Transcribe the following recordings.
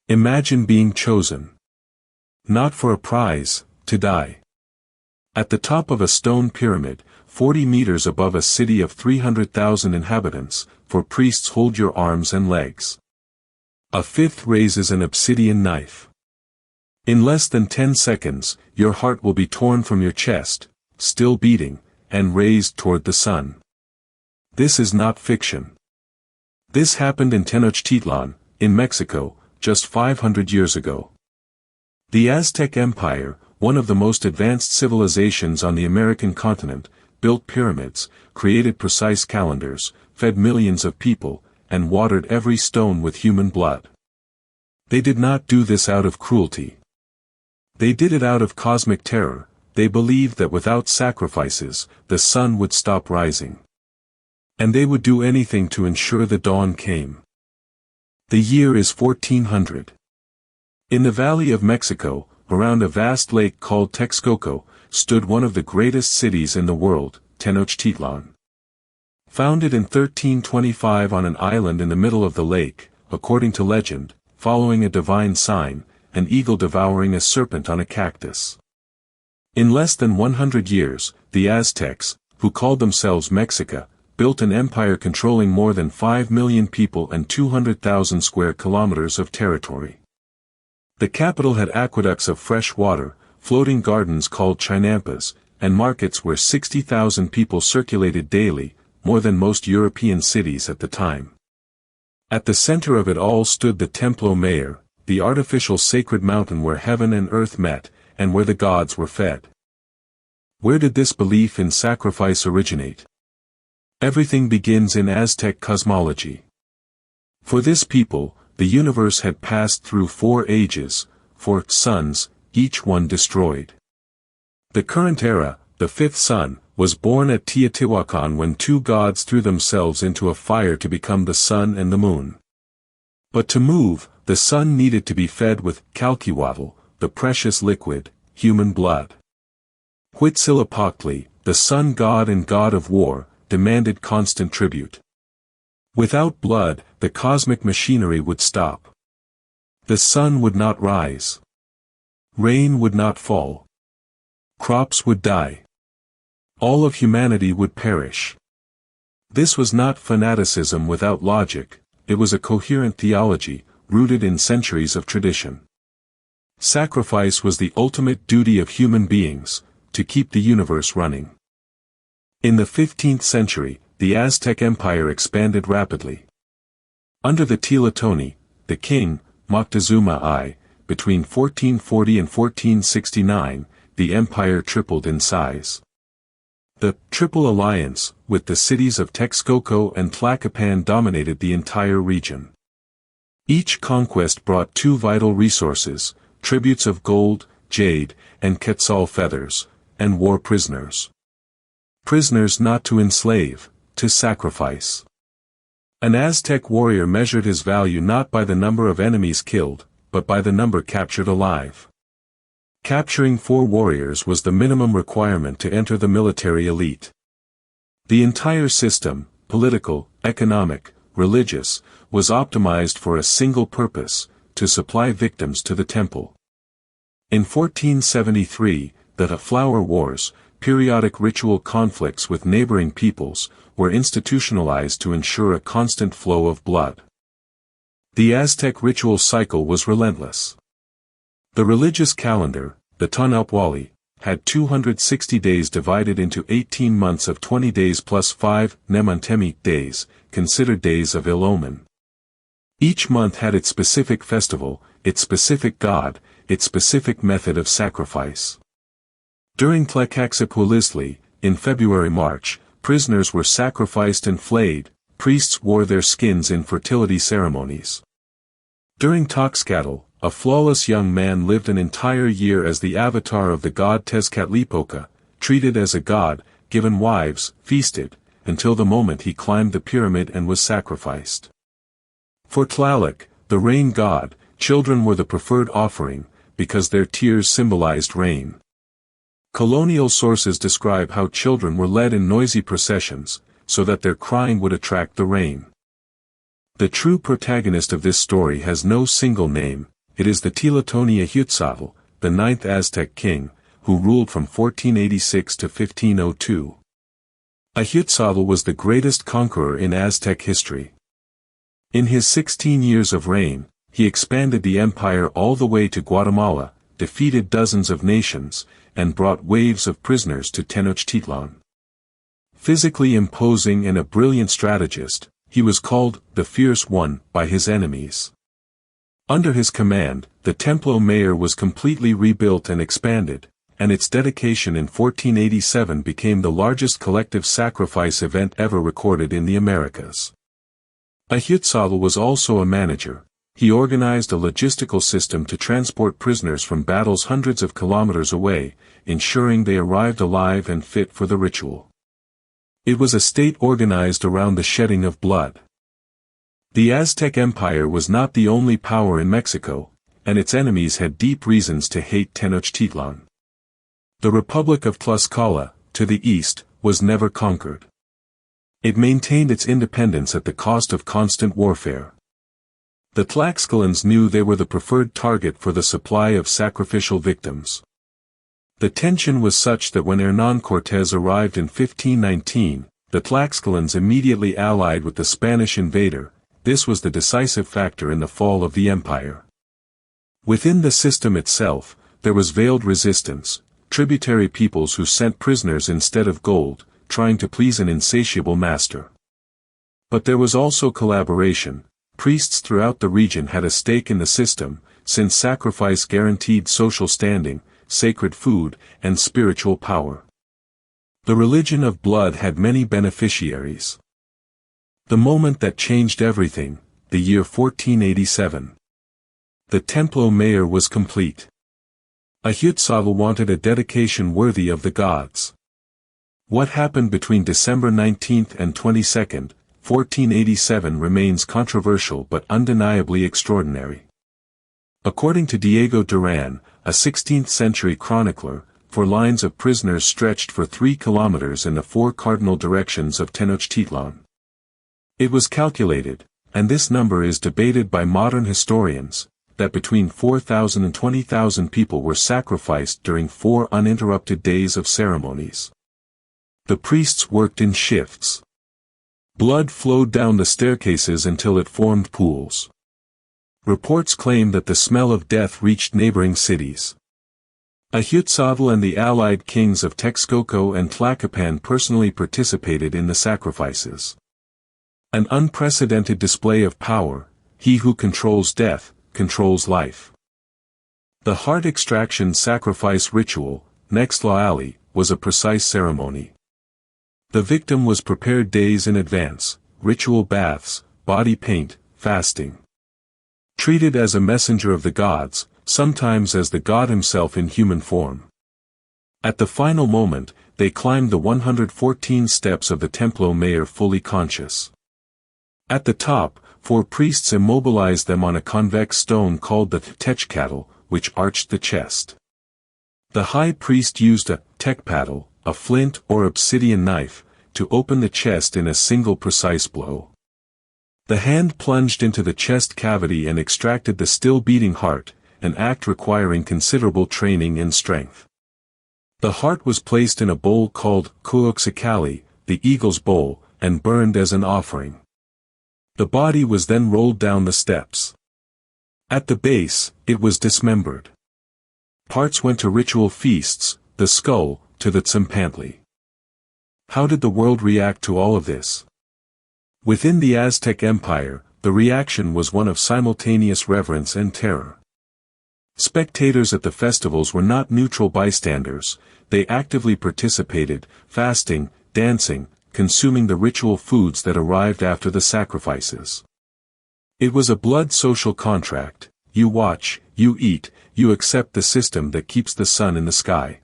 Imagine being chosen. Not for a prize, to die. At the top of a stone pyramid, 40 meters above a city of 300,000 inhabitants, for priests hold your arms and legs. A fifth raises an obsidian knife. In less than 10 seconds, your heart will be torn from your chest, still beating, and raised toward the sun. This is not fiction. This happened in Tenochtitlan, in Mexico, just 500 years ago. The Aztec Empire, one of the most advanced civilizations on the American continent, built pyramids, created precise calendars, fed millions of people, and watered every stone with human blood. They did not do this out of cruelty. They did it out of cosmic terror. They believed that without sacrifices, the sun would stop rising. And they would do anything to ensure the dawn came. The year is 1400. In the Valley of Mexico, around a vast lake called Texcoco, stood one of the greatest cities in the world, Tenochtitlan. Founded in 1325 on an island in the middle of the lake, according to legend, following a divine sign, an eagle devouring a serpent on a cactus. In less than 100 years, the Aztecs, who called themselves Mexica, built an empire controlling more than 5 million people and 200,000 square kilometers of territory. The capital had aqueducts of fresh water, floating gardens called chinampas, and markets where 60,000 people circulated daily, more than most European cities at the time. At the center of it all stood the Templo Mayor, the artificial sacred mountain where heaven and earth met, and where the gods were fed. Where did this belief in sacrifice originate? Everything begins in Aztec cosmology. For this people, the universe had passed through 4 ages, 4 suns, each one destroyed. The current era, the 5th sun, was born at Teotihuacan when 2 gods threw themselves into a fire to become the sun and the moon. But to move, the sun needed to be fed with calquihuatl, the precious liquid, human blood. Huitzilopochtli, the sun god and god of war, demanded constant tribute. Without blood, the cosmic machinery would stop. The sun would not rise. Rain would not fall. Crops would die. All of humanity would perish. This was not fanaticism without logic, it was a coherent theology, rooted in centuries of tradition. Sacrifice was the ultimate duty of human beings, to keep the universe running. In the 15th century, the Aztec Empire expanded rapidly. Under the Tlatoani, the king, Moctezuma I, between 1440 and 1469, the empire tripled in size. The Triple Alliance, with the cities of Texcoco and Tlacopan, dominated the entire region. Each conquest brought 2 vital resources, tributes of gold, jade, and quetzal feathers, and war prisoners. Prisoners not to enslave, to sacrifice. An Aztec warrior measured his value not by the number of enemies killed, but by the number captured alive. Capturing 4 warriors was the minimum requirement to enter the military elite. The entire system, political, economic, religious, was optimized for a single purpose, to supply victims to the temple. In 1473, the Flower Wars, periodic ritual conflicts with neighboring peoples, were institutionalized to ensure a constant flow of blood. The Aztec ritual cycle was relentless. The religious calendar, the Tonalpwali, had 260 days divided into 18 months of 20 days plus 5 Nemontemi days, considered days of ill omen. Each month had its specific festival, its specific god, its specific method of sacrifice. During Tlacaxapulisli, in February-March, prisoners were sacrificed and flayed, priests wore their skins in fertility ceremonies. During Toxcatl, a flawless young man lived an entire year as the avatar of the god Tezcatlipoca, treated as a god, given wives, feasted, until the moment he climbed the pyramid and was sacrificed. For Tlaloc, the rain god, children were the preferred offering, because their tears symbolized rain. Colonial sources describe how children were led in noisy processions, so that their crying would attract the rain. The true protagonist of this story has no single name, it is the Tlatoani-Huitzotl, the ninth Aztec king, who ruled from 1486 to 1502. Huitzotl was the greatest conqueror in Aztec history. In his 16 years of reign, he expanded the empire all the way to Guatemala, defeated dozens of nations, and brought waves of prisoners to Tenochtitlan. Physically imposing and a brilliant strategist, he was called the Fierce One by his enemies. Under his command, the Templo Mayor was completely rebuilt and expanded, and its dedication in 1487 became the largest collective sacrifice event ever recorded in the Americas. Huitzotl was also a manager. He organized a logistical system to transport prisoners from battles hundreds of kilometers away, ensuring they arrived alive and fit for the ritual. It was a state organized around the shedding of blood. The Aztec Empire was not the only power in Mexico, and its enemies had deep reasons to hate Tenochtitlan. The Republic of Tlaxcala, to the east, was never conquered. It maintained its independence at the cost of constant warfare. The Tlaxcalans knew they were the preferred target for the supply of sacrificial victims. The tension was such that when Hernán Cortés arrived in 1519, the Tlaxcalans immediately allied with the Spanish invader. This was the decisive factor in the fall of the empire. Within the system itself, there was veiled resistance, tributary peoples who sent prisoners instead of gold, trying to please an insatiable master. But there was also collaboration. Priests throughout the region had a stake in the system, since sacrifice guaranteed social standing, sacred food, and spiritual power. The religion of blood had many beneficiaries. The moment that changed everything, the year 1487. The Templo Mayor was complete. Huitzotl wanted a dedication worthy of the gods. What happened between December 19 and 22, 1487 remains controversial but undeniably extraordinary. According to Diego Duran, a 16th-century chronicler, for lines of prisoners stretched for 3 kilometers in the 4 cardinal directions of Tenochtitlan. It was calculated, and this number is debated by modern historians, that between 4,000 and 20,000 people were sacrificed during 4 uninterrupted days of ceremonies. The priests worked in shifts. Blood flowed down the staircases until it formed pools. Reports claim that the smell of death reached neighboring cities. Huitzotl and the allied kings of Texcoco and Tlacopan personally participated in the sacrifices. An unprecedented display of power. He who controls death, controls life. The heart extraction sacrifice ritual, Nextlaali, was a precise ceremony. The victim was prepared days in advance, ritual baths, body paint, fasting. Treated as a messenger of the gods, sometimes as the god himself in human form. At the final moment, they climbed the 114 steps of the Templo Mayor fully conscious. At the top, 4 priests immobilized them on a convex stone called the techcatl, which arched the chest. The high priest used a tecpatl, a flint or obsidian knife, to open the chest in a single precise blow. The hand plunged into the chest cavity and extracted the still-beating heart, an act requiring considerable training and strength. The heart was placed in a bowl called kuoxicalli, the eagle's bowl, and burned as an offering. The body was then rolled down the steps. At the base, it was dismembered. Parts went to ritual feasts, the skull, to the tzompantli. How did the world react to all of this? Within the Aztec Empire, the reaction was one of simultaneous reverence and terror. Spectators at the festivals were not neutral bystanders, they actively participated, fasting, dancing, consuming the ritual foods that arrived after the sacrifices. It was a blood social contract. You watch, you eat, you accept the system that keeps the sun in the sky.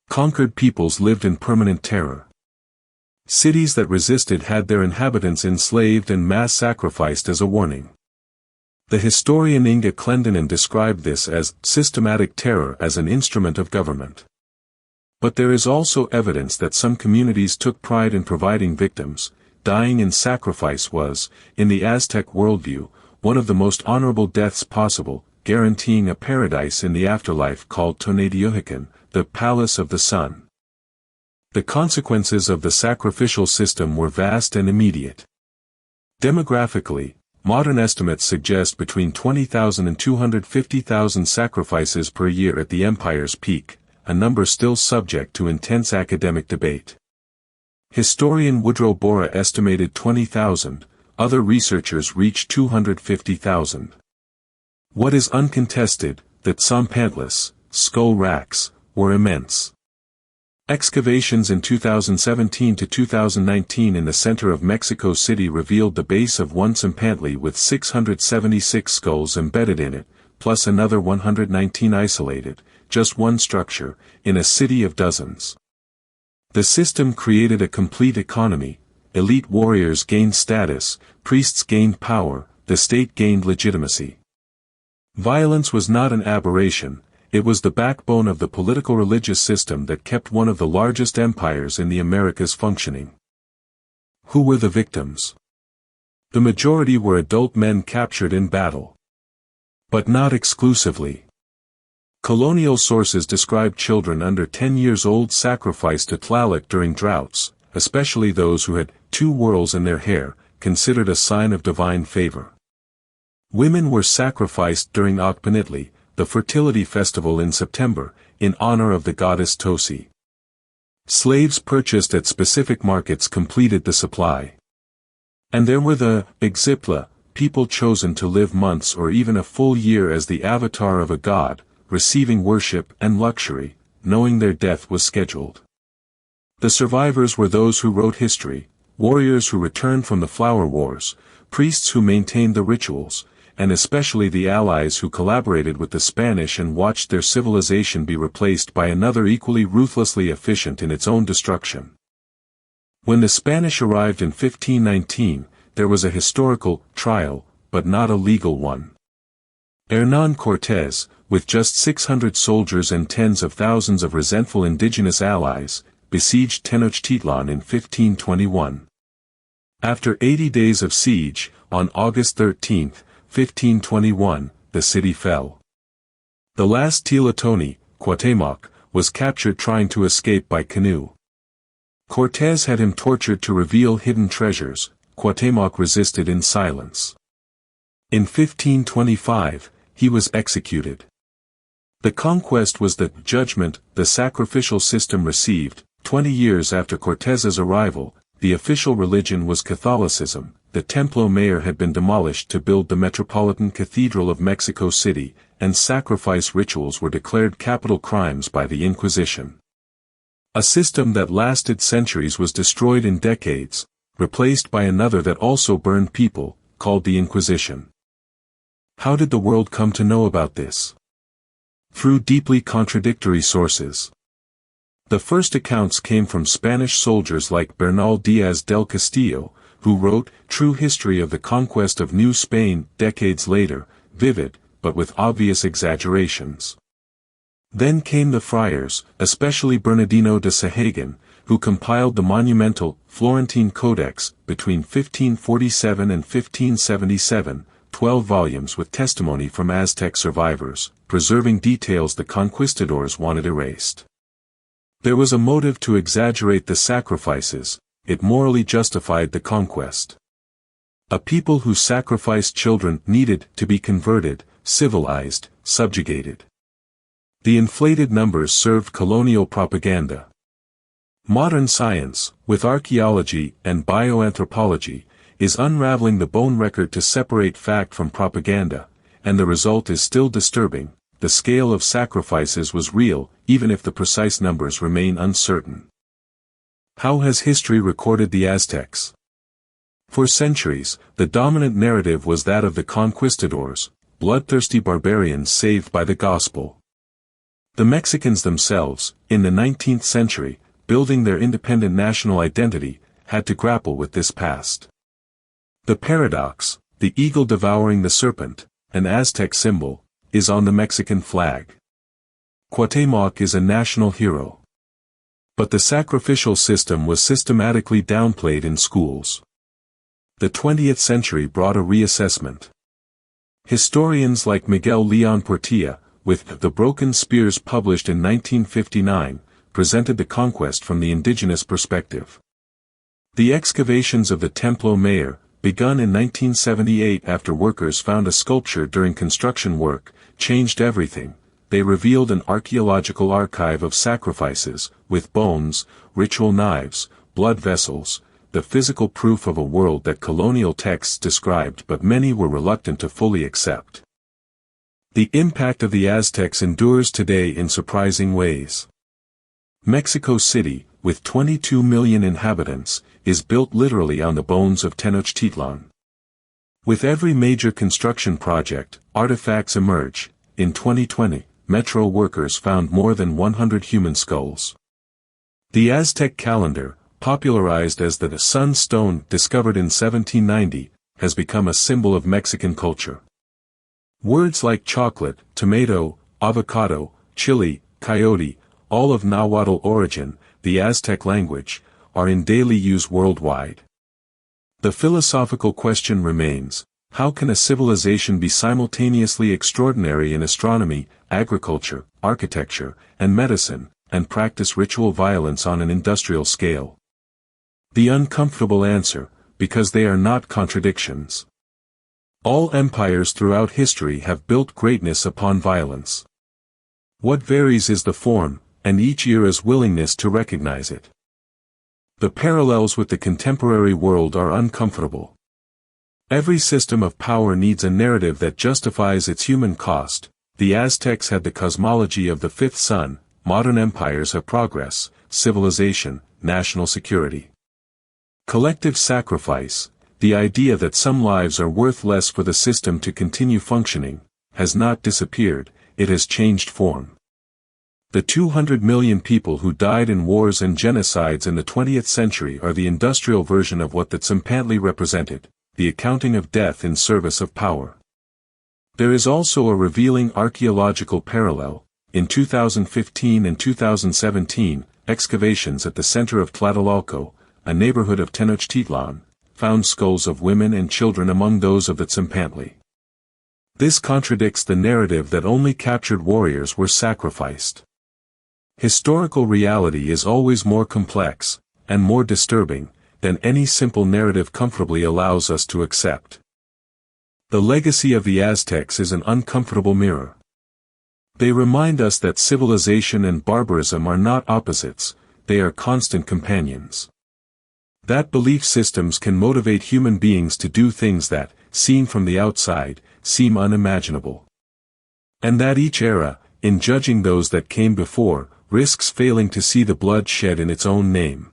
Conquered peoples lived in permanent terror. Cities that resisted had their inhabitants enslaved and mass sacrificed as a warning. The historian Inga Clendenin described this as systematic terror as an instrument of government. But there is also evidence that some communities took pride in providing victims. Dying in sacrifice was, in the Aztec worldview, one of the most honorable deaths possible, guaranteeing a paradise in the afterlife called Tenochtitlan, the Palace of the Sun. The consequences of the sacrificial system were vast and immediate. Demographically, modern estimates suggest between 20,000 and 250,000 sacrifices per year at the empire's peak, a number still subject to intense academic debate. Historian Woodrow Bora estimated 20,000, other researchers reach 250,000. What is uncontested, that tzompantlis, skull racks, were immense. Excavations in 2017 to 2019 in the center of Mexico City revealed the base of one tzompantli with 676 skulls embedded in it, plus another 119 isolated, just one structure, in a city of dozens. The system created a complete economy. Elite warriors gained status, priests gained power, the state gained legitimacy. Violence was not an aberration, it was the backbone of the political-religious system that kept one of the largest empires in the Americas functioning. Who were the victims? The majority were adult men captured in battle. But not exclusively. Colonial sources describe children under 10 years old sacrificed to Tlaloc during droughts, especially those who had 2 whorls in their hair, considered a sign of divine favor. Women were sacrificed during Ocpanitli, the fertility festival in September, in honor of the goddess Tosi. Slaves purchased at specific markets completed the supply. And there were the Exipla, people chosen to live months or even a full year as the avatar of a god, receiving worship and luxury, knowing their death was scheduled. The survivors were those who wrote history, warriors who returned from the flower wars, priests who maintained the rituals, and especially the allies who collaborated with the Spanish and watched their civilization be replaced by another equally ruthlessly efficient in its own destruction. When the Spanish arrived in 1519, there was a historical trial, but not a legal one. Hernán Cortés, with just 600 soldiers and tens of thousands of resentful indigenous allies, besieged Tenochtitlan in 1521. After 80 days of siege, on August 13, 1521, the city fell. The last Tlatoani, Cuauhtémoc, was captured trying to escape by canoe. Cortés had him tortured to reveal hidden treasures. Cuauhtémoc resisted in silence. In 1525, he was executed. The conquest was the judgment the sacrificial system received. 20 years after Cortés's arrival, the official religion was Catholicism. The Templo Mayor had been demolished to build the Metropolitan Cathedral of Mexico City, and sacrifice rituals were declared capital crimes by the Inquisition. A system that lasted centuries was destroyed in decades, replaced by another that also burned people, called the Inquisition. How did the world come to know about this? Through deeply contradictory sources. The first accounts came from Spanish soldiers like Bernal Díaz del Castillo, who wrote True History of the Conquest of New Spain decades later, vivid, but with obvious exaggerations. Then came the friars, especially Bernardino de Sahagun, who compiled the monumental Florentine Codex between 1547 and 1577, 12 volumes with testimony from Aztec survivors, preserving details the conquistadors wanted erased. There was a motive to exaggerate the sacrifices. It morally justified the conquest. A people who sacrificed children needed to be converted, civilized, subjugated. The inflated numbers served colonial propaganda. Modern science, with archaeology and bioanthropology, is unraveling the bone record to separate fact from propaganda, and the result is still disturbing. The scale of sacrifices was real, even if the precise numbers remain uncertain. How has history recorded the Aztecs? For centuries, the dominant narrative was that of the conquistadors, bloodthirsty barbarians saved by the gospel. The Mexicans themselves, in the 19th century, building their independent national identity, had to grapple with this past. The paradox, the eagle devouring the serpent, an Aztec symbol, is on the Mexican flag. Cuauhtémoc is a national hero. But the sacrificial system was systematically downplayed in schools. The 20th century brought a reassessment. Historians like Miguel Leon Portilla, with The Broken Spears published in 1959, presented the conquest from the indigenous perspective. The excavations of the Templo Mayor, begun in 1978 after workers found a sculpture during construction work, changed everything. They revealed an archaeological archive of sacrifices, with bones, ritual knives, blood vessels, the physical proof of a world that colonial texts described but many were reluctant to fully accept. The impact of the Aztecs endures today in surprising ways. Mexico City, with 22 million inhabitants, is built literally on the bones of Tenochtitlan. With every major construction project, artifacts emerge. In 2020, Metro workers found more than 100 human skulls. The Aztec calendar, popularized as the Sun Stone discovered in 1790, has become a symbol of Mexican culture. Words like chocolate, tomato, avocado, chili, coyote, all of Nahuatl origin, the Aztec language, are in daily use worldwide. The philosophical question remains, how can a civilization be simultaneously extraordinary in astronomy, agriculture, architecture, and medicine, and practice ritual violence on an industrial scale? The uncomfortable answer, because they are not contradictions. All empires throughout history have built greatness upon violence. What varies is the form, and each era's willingness to recognize it. The parallels with the contemporary world are uncomfortable. Every system of power needs a narrative that justifies its human cost. The Aztecs had the cosmology of the fifth sun, modern empires have progress, civilization, national security. Collective sacrifice, the idea that some lives are worth less for the system to continue functioning, has not disappeared, it has changed form. The 200 million people who died in wars and genocides in the 20th century are the industrial version of what the tzompantli represented, the accounting of death in service of power. There is also a revealing archaeological parallel. In 2015 and 2017, excavations at the center of Tlatelolco, a neighborhood of Tenochtitlan, found skulls of women and children among those of the tzompantli. This contradicts the narrative that only captured warriors were sacrificed. Historical reality is always more complex, and more disturbing, than any simple narrative comfortably allows us to accept. The legacy of the Aztecs is an uncomfortable mirror. They remind us that civilization and barbarism are not opposites, they are constant companions. That belief systems can motivate human beings to do things that, seen from the outside, seem unimaginable. And that each era, in judging those that came before, risks failing to see the blood shed in its own name.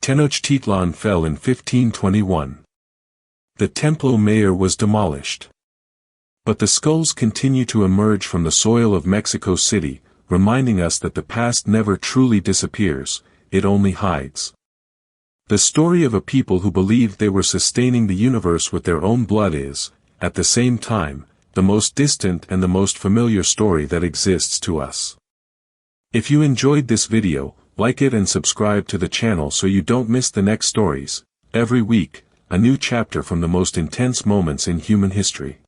Tenochtitlan fell in 1521. The Templo Mayor was demolished. But the skulls continue to emerge from the soil of Mexico City, reminding us that the past never truly disappears, it only hides. The story of a people who believed they were sustaining the universe with their own blood is, at the same time, the most distant and the most familiar story that exists to us. If you enjoyed this video, like it and subscribe to the channel so you don't miss the next stories. Every week, a new chapter from the most intense moments in human history.